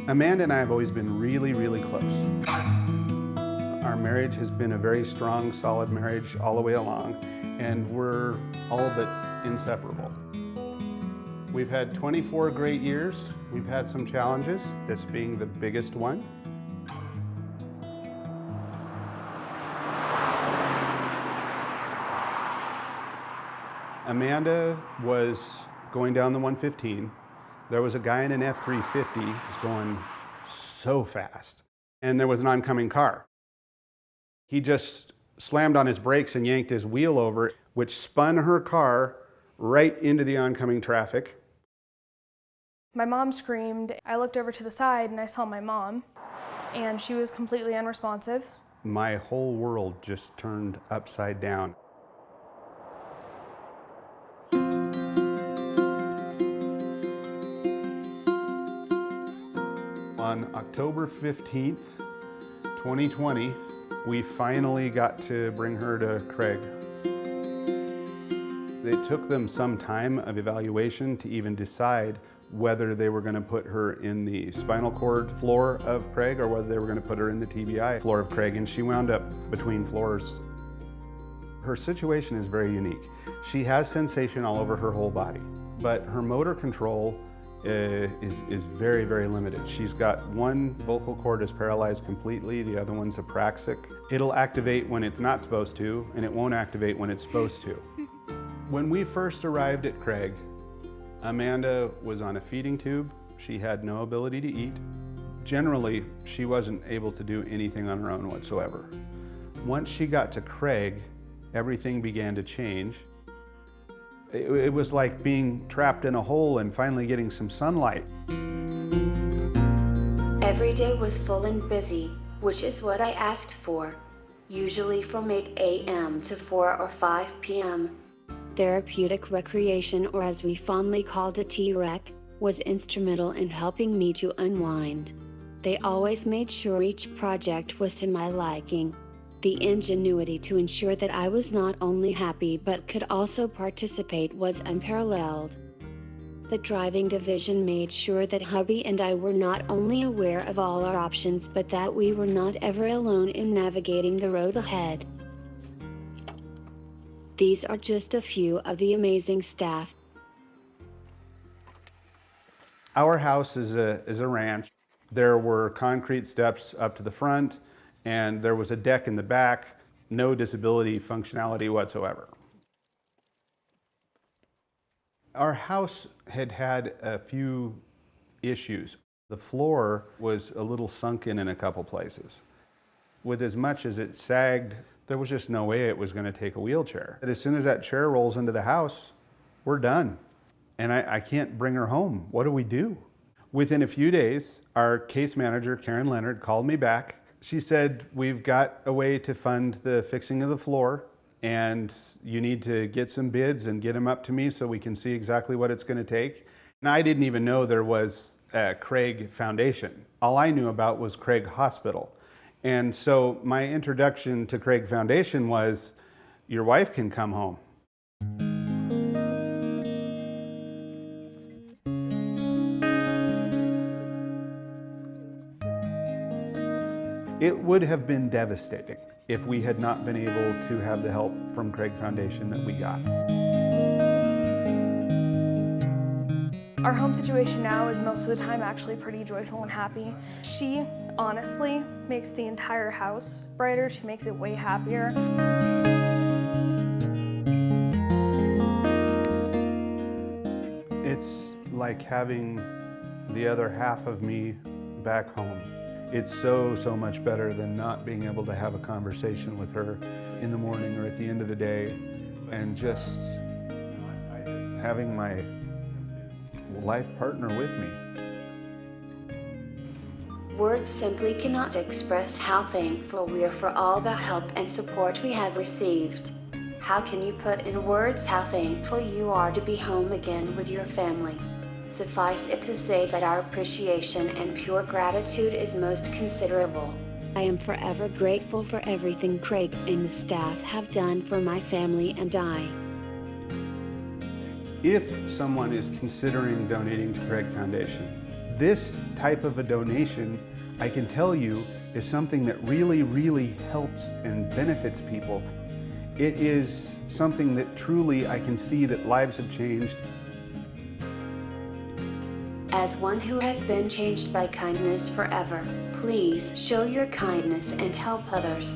Amanda and I have always been really, really close. Our marriage has been a very strong, solid marriage all the way along, and we're all but inseparable. We've had 24 great years. We've had some challenges, this being the biggest one. Amanda was going down the 115. There was a guy in an F-350 who was going so fast, and there was an oncoming car. He just slammed on his brakes and yanked his wheel over, which spun her car right into the oncoming traffic. My mom screamed. I looked over to the side and I saw my mom, and she was completely unresponsive. My whole world just turned upside down. On October 15th, 2020, we finally got to bring her to Craig. It took them some time of evaluation to even decide whether they were going to put her in the spinal cord floor of Craig or whether they were going to put her in the TBI floor of Craig, and she wound up between floors. Her situation is very unique. She has sensation all over her whole body, but her motor control is very, very limited. She's got one vocal cord is paralyzed completely, the other one's apraxic. It'll activate when it's not supposed to, and it won't activate when it's supposed to. When we first arrived at Craig, Amanda was on a feeding tube. She had no ability to eat. Generally, she wasn't able to do anything on her own whatsoever. Once she got to Craig, everything began to change. It was like being trapped in a hole and finally getting some sunlight. Every day was full and busy, which is what I asked for, usually from 8 a.m. to 4 or 5 p.m. Therapeutic recreation, or as we fondly called it, T-Rec, was instrumental in helping me to unwind. They always made sure each project was to my liking. The ingenuity to ensure that I was not only happy but could also participate was unparalleled. The driving division made sure that hubby and I were not only aware of all our options but that we were not ever alone in navigating the road ahead. These are just a few of the amazing staff. Our house is a ranch. There were concrete steps up to the front, and there was a deck in the back, no disability functionality whatsoever. Our house had had a few issues. The floor was a little sunken in a couple places. With as much as it sagged, there was just no way it was going to take a wheelchair. And as soon as that chair rolls into the house, we're done. And I can't bring her home. What do we do? Within a few days, our case manager, Karen Leonard, called me back. She said, we've got a way to fund the fixing of the floor, and you need to get some bids and get them up to me so we can see exactly what it's going to take. And I didn't even know there was a Craig Foundation. All I knew about was Craig Hospital. And so my introduction to Craig Foundation was, your wife can come home. It would have been devastating if we had not been able to have the help from Craig Foundation that we got. Our home situation now is most of the time actually pretty joyful and happy. She honestly makes the entire house brighter. She makes it way happier. It's like having the other half of me back home. It's so much better than not being able to have a conversation with her in the morning or at the end of the day, and just having my life partner with me. Words simply cannot express how thankful we are for all the help and support we have received. How can you put in words how thankful you are to be home again with your family? Suffice it to say that our appreciation and pure gratitude is most considerable. I am forever grateful for everything Craig and the staff have done for my family and I. If someone is considering donating to Craig Foundation, This type of a donation, I can tell you, is something that really, really helps and benefits people. It is something that truly I can see that lives have changed. As one who has been changed by kindness forever, please show your kindness and help others.